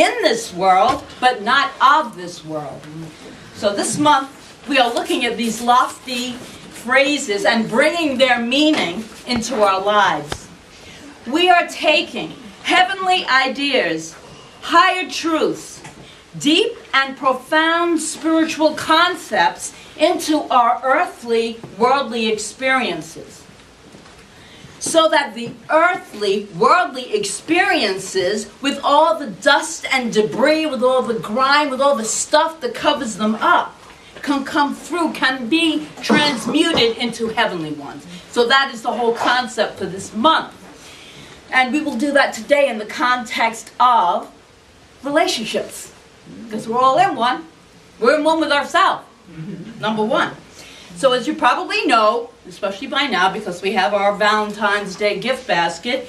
in this world, but not of this world. So this month, we are looking at these lofty phrases and bringing their meaning into our lives. We are taking heavenly ideas, higher truths, deep and profound spiritual concepts into our earthly, worldly experiences. So that the earthly, worldly experiences, with all the dust and debris, with all the grime, with all the stuff that covers them up, can come through, can be transmuted into heavenly ones. So that is the whole concept for this month. And we will do that today in the context of relationships. Because we're all in one. We're in one with ourselves. Number one. So as you probably know, especially by now, because we have our Valentine's Day gift basket,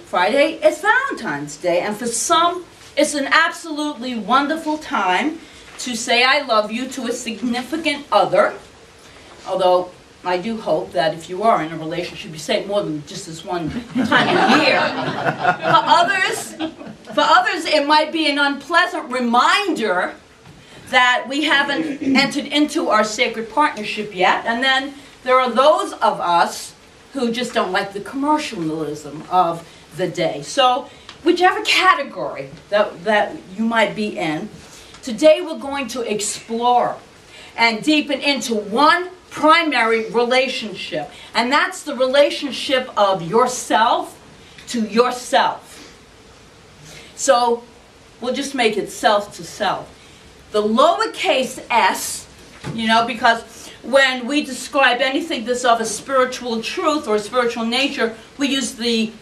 Friday is Valentine's Day. And for some, it's an absolutely wonderful time to say I love you to a significant other. Although I do hope that if you are in a relationship, you say it more than just this one time a year. For others, it might be an unpleasant reminder that we haven't entered into our sacred partnership yet. And then there are those of us who just don't like the commercialism of the day. So whichever category that you might be in, today we're going to explore and deepen into one primary relationship. And that's the relationship of yourself to yourself. So we'll just make it self to self. The lowercase s, because when we describe anything that's of a spiritual truth or a spiritual nature, we use the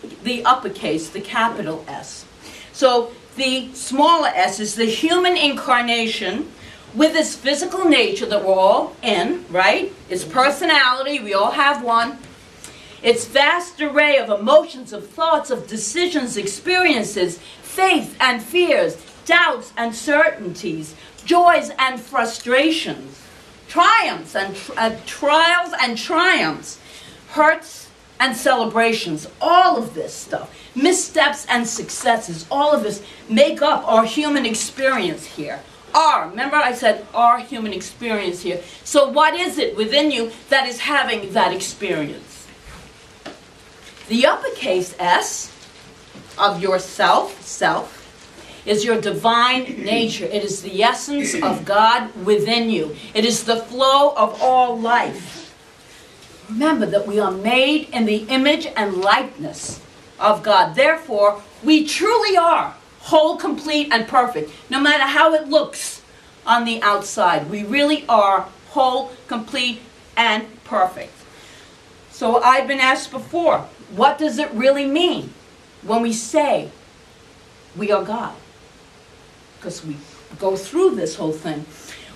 uppercase, the capital S. So the smaller s is the human incarnation with its physical nature that we're all in, right? Its personality, we all have one. Its vast array of emotions, of thoughts, of decisions, experiences, faith and fears, doubts and certainties, joys and frustrations, triumphs and trials and triumphs, hurts and celebrations, all of this stuff, missteps and successes, all of this make up our human experience here. Remember I said our human experience here. So what is it within you that is having that experience? The uppercase S of yourself, is your divine nature. It is the essence of God within you. It is the flow of all life. Remember that we are made in the image and likeness of God. Therefore, we truly are whole, complete, and perfect. No matter how it looks on the outside, we really are whole, complete, and perfect. So I've been asked before, what does it really mean when we say we are God? Because we go through this whole thing.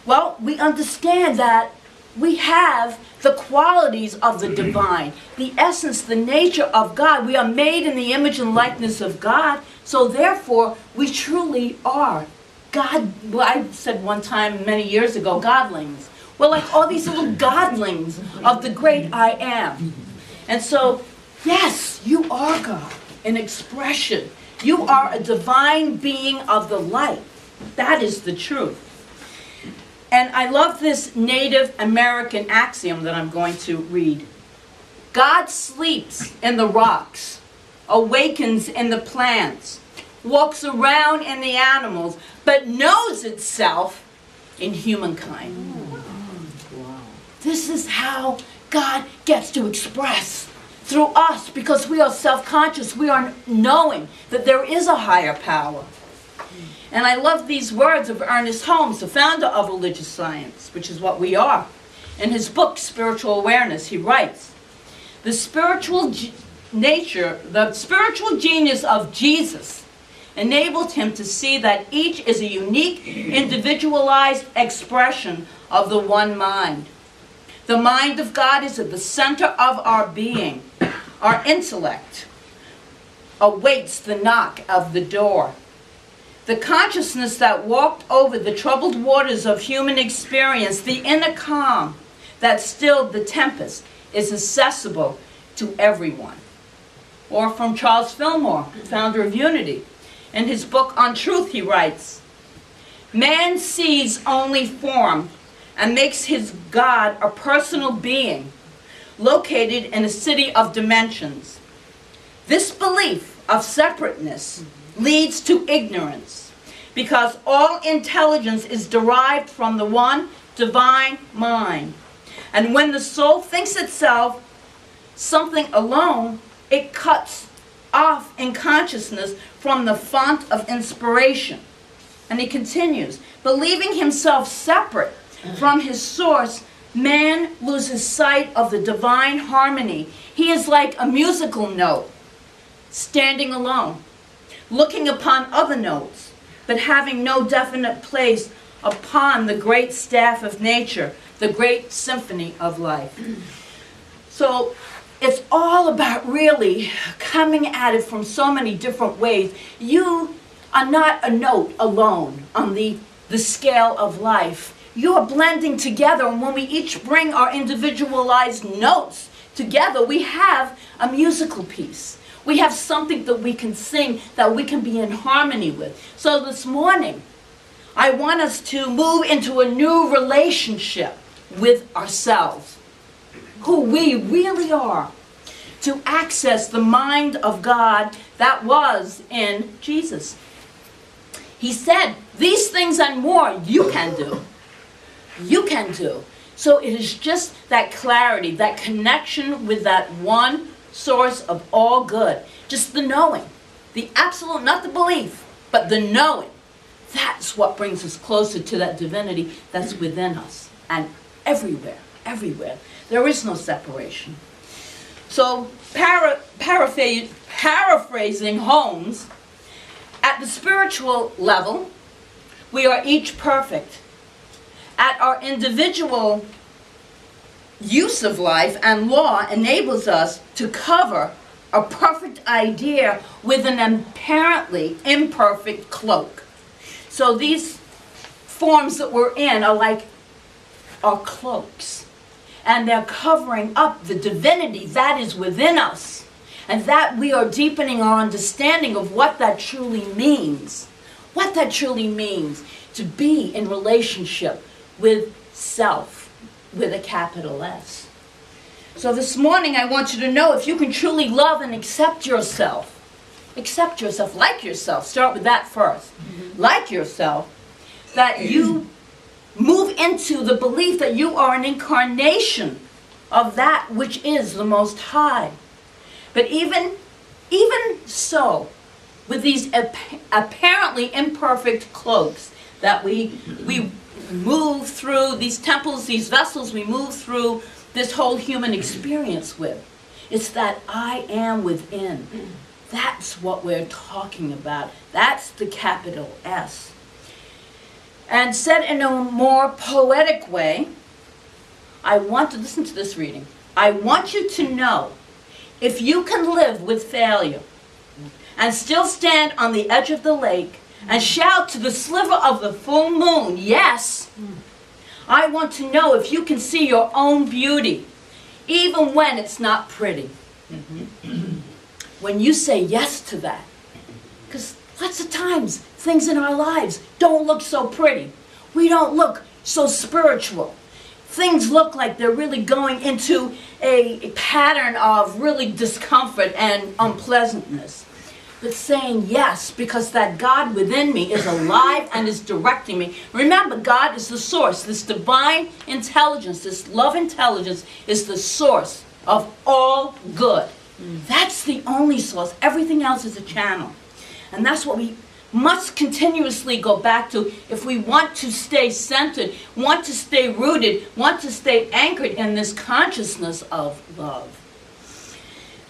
Well, we understand that we have the qualities of the divine, the essence, the nature of God. We are made in the image and likeness of God, so therefore we truly are God. Well, I said one time many years ago, godlings. We're like all these little godlings of the great I am. And so, yes, you are God in expression. You are a divine being of the light. That is the truth. And I love this Native American axiom that I'm going to read. God sleeps in the rocks, awakens in the plants, walks around in the animals, but knows itself in humankind. Wow. This is how God gets to express through us, because we are self-conscious. We are knowing that there is a higher power. And I love these words of Ernest Holmes, the founder of religious science, which is what we are. In his book, Spiritual Awareness, he writes, the spiritual genius of Jesus enabled him to see that each is a unique, individualized expression of the one mind. The mind of God is at the center of our being. Our intellect awaits the knock of the door. The consciousness that walked over the troubled waters of human experience, the inner calm that stilled the tempest, is accessible to everyone. Or from Charles Fillmore, founder of Unity. In his book on truth, he writes, "Man sees only form and makes his God a personal being located in a city of dimensions. This belief of separateness leads to ignorance because all intelligence is derived from the one divine mind. And when the soul thinks itself something alone, it cuts off in consciousness from the font of inspiration." And he continues, "Believing himself separate from his source, man loses sight of the divine harmony. He is like a musical note, standing alone, looking upon other notes, but having no definite place upon the great staff of nature, the great symphony of life." So it's all about really coming at it from so many different ways. You are not a note alone on the scale of life. You are blending together, and when we each bring our individualized notes together, we have a musical piece. We have something that we can sing, that we can be in harmony with. So this morning, I want us to move into a new relationship with ourselves, who we really are, to access the mind of God that was in Jesus. He said, "These things and more you can do." You can do. So it is just that clarity, that connection with that one source of all good. Just the knowing, the absolute, not the belief, but the knowing. That's what brings us closer to that divinity that's within us. And everywhere, everywhere. There is no separation. So paraphrasing Holmes, at the spiritual level, we are each perfect. At our individual use of life and law enables us to cover a perfect idea with an apparently imperfect cloak. So these forms that we're in are like our cloaks. And they're covering up the divinity that is within us. And that we are deepening our understanding of what that truly means. What that truly means to be in relationship with self, with a capital S. So this morning I want you to know, if you can truly love and accept yourself, like yourself, start with that first, like yourself, that you move into the belief that you are an incarnation of that which is the Most High. But even so, with these apparently imperfect cloaks that we move through, these temples, these vessels we move through this whole human experience with, it's that I am within. That's what we're talking about. That's the capital S. And said in a more poetic way, I want to listen to this reading. I want you to know, if you can live with failure and still stand on the edge of the lake and shout to the sliver of the full moon, yes, I want to know if you can see your own beauty, even when it's not pretty. When you say yes to that, because lots of times things in our lives don't look so pretty. We don't look so spiritual. Things look like they're really going into a pattern of really discomfort and unpleasantness. But saying yes, because that God within me is alive and is directing me. Remember, God is the source. This divine intelligence, this love intelligence is the source of all good. That's the only source. Everything else is a channel. And that's what we must continuously go back to if we want to stay centered, want to stay rooted, want to stay anchored in this consciousness of love.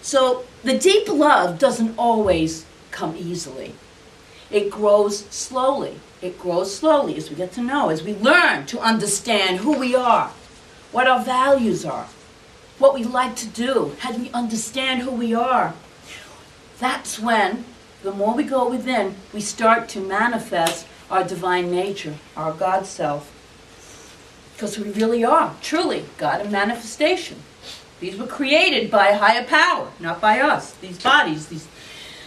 So the deep love doesn't always come easily. It grows slowly. It grows slowly as we get to know, as we learn to understand who we are, what our values are, what we like to do, how do we understand who we are. That's when, the more we go within, we start to manifest our divine nature, our God self. Because we really are, truly, God in manifestation. These were created by a higher power, not by us. These bodies,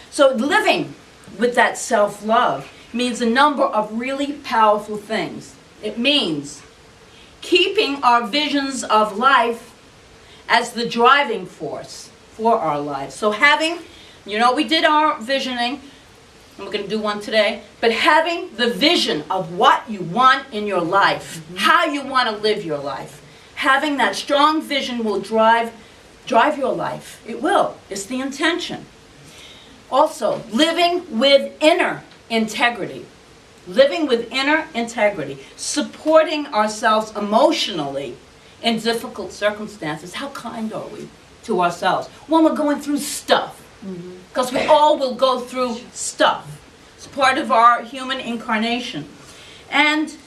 So living with that self-love means a number of really powerful things. It means keeping our visions of life as the driving force for our lives. So having, we did our visioning, and we're going to do one today, but having the vision of what you want in your life, how you want to live your life, having that strong vision will drive your life. It will. It's the intention. Also, living with inner integrity. Living with inner integrity. Supporting ourselves emotionally in difficult circumstances. How kind are we to ourselves when we're going through stuff? Because we all will go through stuff. It's part of our human incarnation. And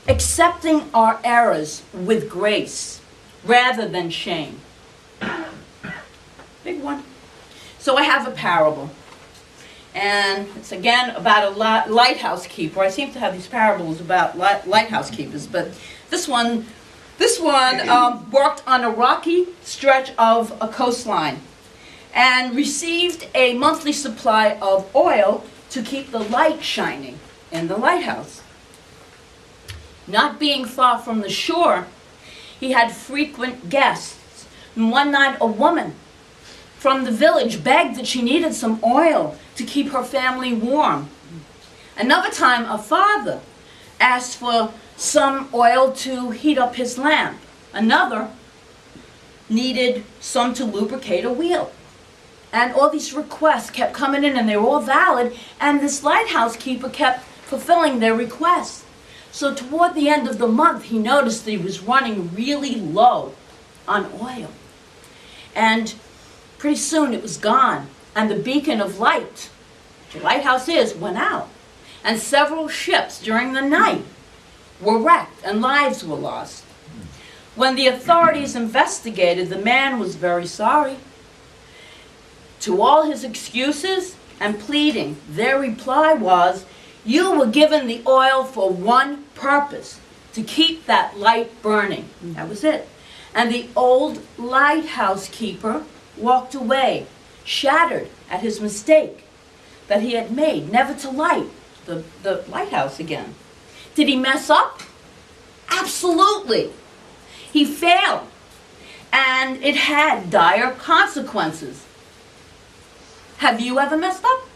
accepting our errors with grace rather than shame. Big one. So I have a parable. And it's again about a lighthouse keeper. I seem to have these parables about lighthouse keepers, but this one worked on a rocky stretch of a coastline and received a monthly supply of oil to keep the light shining in the lighthouse. Not being far from the shore, he had frequent guests. And one night a woman from the village begged that she needed some oil to keep her family warm. Another time a father asked for some oil to heat up his lamp. Another needed some to lubricate a wheel. And all these requests kept coming in, and they were all valid, and this lighthouse keeper kept fulfilling their requests. So toward the end of the month, he noticed that he was running really low on oil. And pretty soon it was gone, and the beacon of light, which the lighthouse is, went out. And several ships during the night were wrecked, and lives were lost. When the authorities investigated, the man was very sorry. To all his excuses and pleading, their reply was, "You were given the oil for one purpose, to keep that light burning." That was it. And the old lighthouse keeper walked away, shattered at his mistake that he had made, never to light the lighthouse again. Did he mess up? Absolutely. He failed, and it had dire consequences. Have you ever messed up?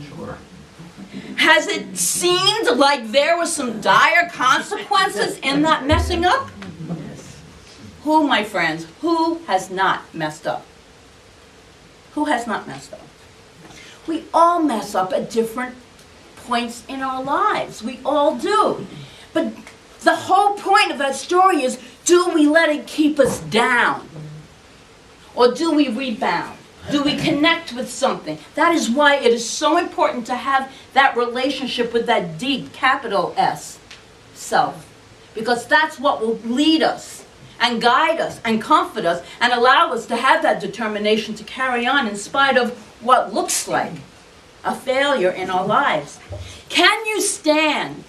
Sure. Has it seemed like there were some dire consequences in that messing up? Yes. Who, my friends, who has not messed up? Who has not messed up? We all mess up at different points in our lives. We all do. But the whole point of that story is, do we let it keep us down? Or do we rebound? Do we connect with something? That is why it is so important to have that relationship with that deep, capital S, self. Because that's what will lead us and guide us and comfort us and allow us to have that determination to carry on in spite of what looks like a failure in our lives. Can you stand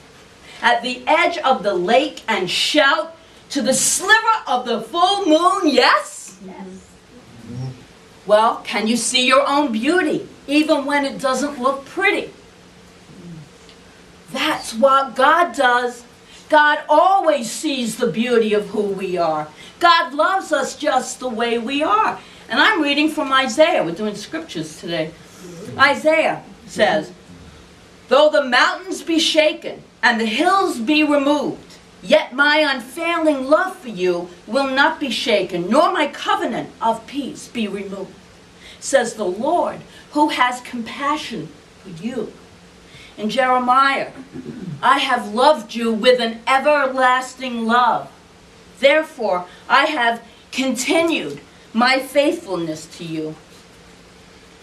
at the edge of the lake and shout to the sliver of the full moon, yes? Yes. Well, can you see your own beauty, even when it doesn't look pretty? That's what God does. God always sees the beauty of who we are. God loves us just the way we are. And I'm reading from Isaiah. We're doing scriptures today. Isaiah says, "Though the mountains be shaken and the hills be removed, yet my unfailing love for you will not be shaken, nor my covenant of peace be removed, says the Lord, who has compassion for you." In Jeremiah, "I have loved you with an everlasting love. Therefore, I have continued my faithfulness to you."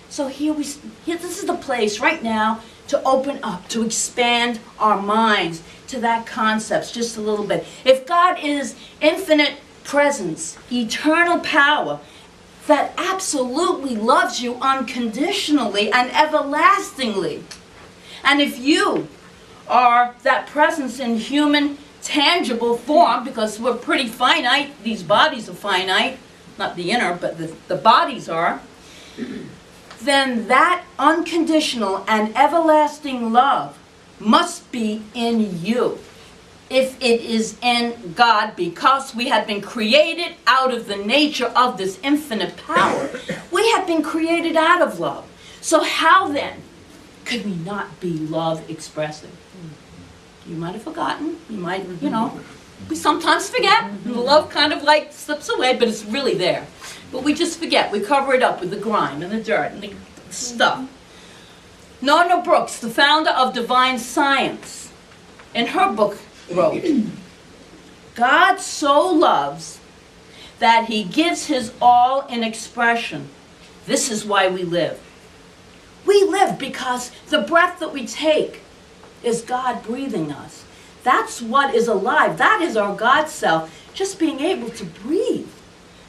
So here this is the place right now to open up, to expand our minds to that concept just a little bit. If God is infinite presence, eternal power, that absolutely loves you unconditionally and everlastingly, and if you are that presence in human, tangible form, because we're pretty finite, these bodies are finite, not the inner, but the bodies are, then that unconditional and everlasting love must be in you. If it is in God, because we have been created out of the nature of this infinite power, we have been created out of love. So how then could we not be love expressing? You might have forgotten. You might, we sometimes forget. Love kind of like slips away, but it's really there. But we just forget. We cover it up with the grime and the dirt and the stuff. Nona Brooks, the founder of Divine Science, in her book wrote, God so loves that he gives his all in expression. This is why we live. We live because the breath that we take is God breathing us. That's what is alive. That is our God self, just being able to breathe.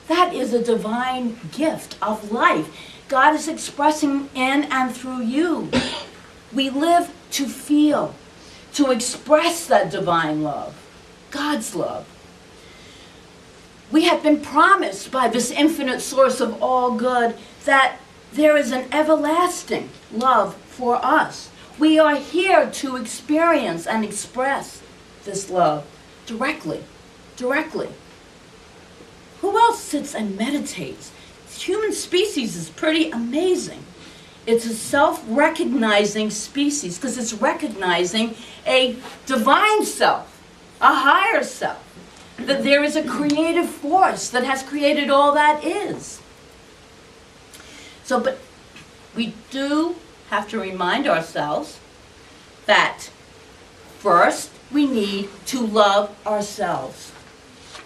That is a divine gift of life. God is expressing in and through you. We live to feel, to express that divine love, God's love. We have been promised by this infinite source of all good that there is an everlasting love for us. We are here to experience and express this love directly. Who else sits and meditates? Human species is pretty amazing. It's a self-recognizing species because it's recognizing a divine self, a higher self, that there is a creative force that has created all that is. So, but we do have to remind ourselves that first we need to love ourselves.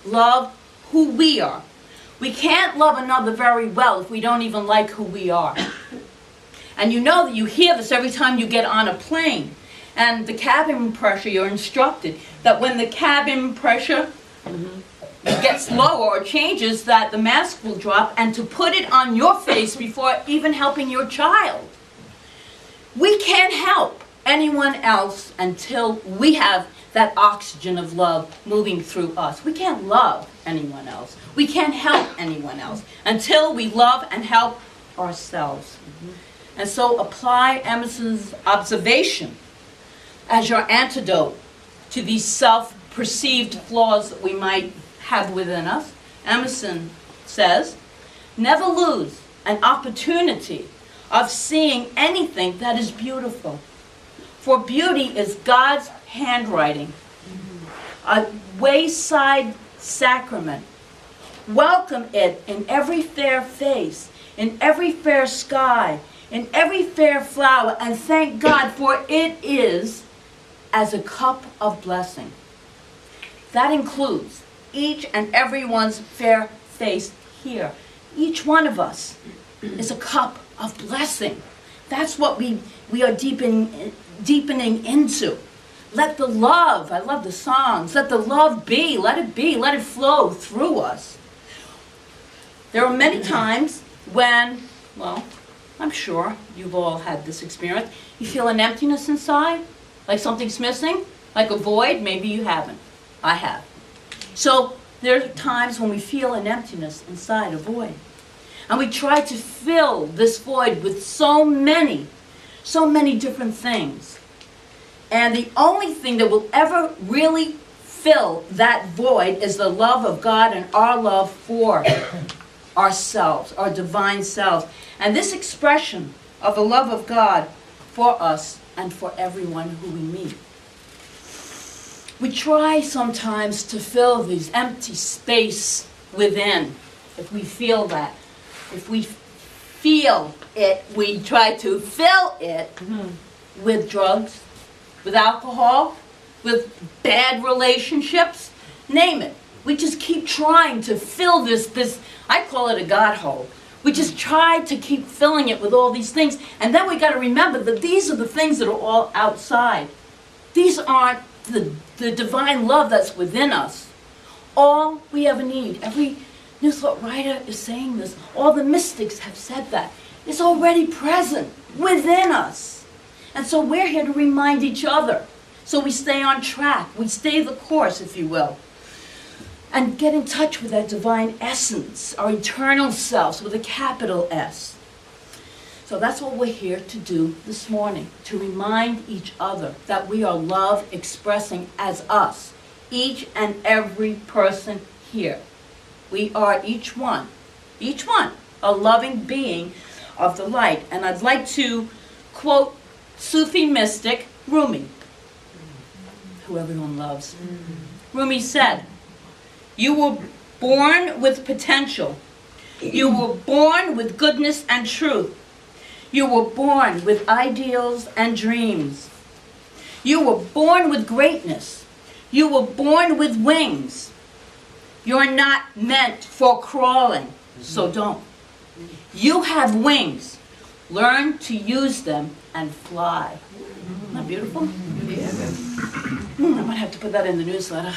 Love who we are. We can't love another very well if we don't even like who we are. And you know that you hear this every time you get on a plane. And the cabin pressure, you're instructed that when the cabin pressure gets lower or changes, that the mask will drop, and to put it on your face before even helping your child. We can't help anyone else until we have that oxygen of love moving through us. We can't love anyone else. We can't help anyone else until we love and help ourselves. And so apply Emerson's observation as your antidote to these self-perceived flaws that we might have within us. Emerson says, never lose an opportunity of seeing anything that is beautiful. For beauty is God's handwriting, a wayside sacrament. Welcome it in every fair face, in every fair sky, in every fair flower, and thank God, for it is as a cup of blessing. That includes each and everyone's fair face here. Each one of us is a cup of blessing. That's what we are deepening into. Let the love, I love the songs, let the love be, let it flow through us. There are many times when, well, I'm sure you've all had this experience, you feel an emptiness inside, like something's missing, like a void. Maybe you haven't. I have. So there are times when we feel an emptiness inside, a void. And we try to fill this void with so many different things. And the only thing that will ever really fill that void is the love of God and our love for ourselves, our divine selves. And this expression of the love of God for us and for everyone who we meet. We try sometimes to fill these empty space within, if we feel that. If we feel it, we try to fill it with drugs, with alcohol, with bad relationships, name it. We just keep trying to fill this, I call it a God hole. We just try to keep filling it with all these things. And then we got to remember that these are the things that are all outside. These aren't the divine love that's within us. All we ever need, every New Thought writer is saying this, all the mystics have said that, it's already present within us. And so we're here to remind each other. So we stay on track, we stay the course, if you will. And get in touch with that divine essence, our eternal selves with a capital S. So that's what we're here to do this morning, to remind each other that we are love expressing as us, each and every person here. We are each one, a loving being of the light. And I'd like to quote Sufi mystic Rumi, who everyone loves. Rumi said, "You were born with potential. You were born with goodness and truth. You were born with ideals and dreams. You were born with greatness. You were born with wings. You're not meant for crawling, so don't. You have wings. Learn to use them and fly." Isn't that beautiful? I might have to put that in the newsletter.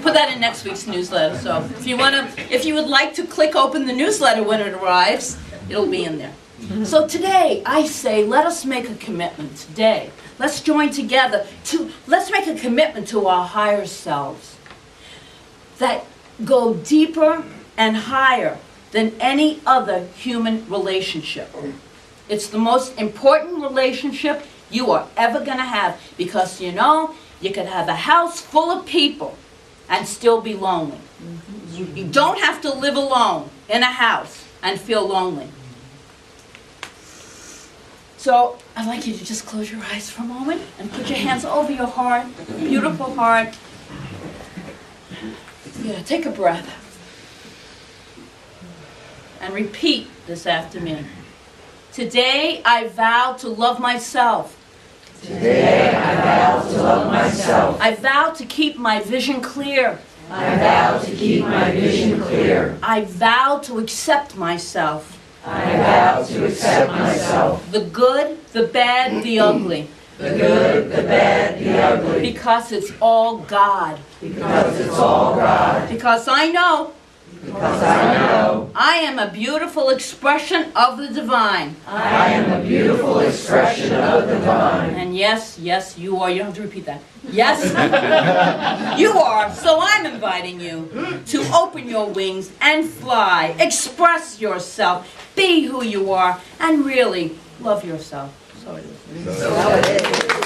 Put that in next week's newsletter. So if you would like to click open the newsletter when it arrives, it'll be in there. So today, I say, let us make a commitment today. Let's join together let's make a commitment to our higher selves that go deeper and higher than any other human relationship. It's the most important relationship you are ever going to have, because you could have a house full of people and still be lonely. You don't have to live alone in a house and feel lonely. So I'd like you to just close your eyes for a moment and put your hands over your heart, beautiful heart. Yeah, take a breath. And repeat this after me. Today I vow to love myself. Today I vow to love myself. I vow to keep my vision clear. I vow to keep my vision clear. I vow to accept myself. I vow to accept myself. The good, the bad, the ugly. The good, the bad, the ugly. Because it's all God. Because it's all God. Because I know Because I know I am a beautiful expression of the divine. I am a beautiful expression of the divine. And yes, you are. You don't have to repeat that. Yes, you are. So I'm inviting you to open your wings and fly. Express yourself. Be who you are. And really love yourself. So it is. So it is.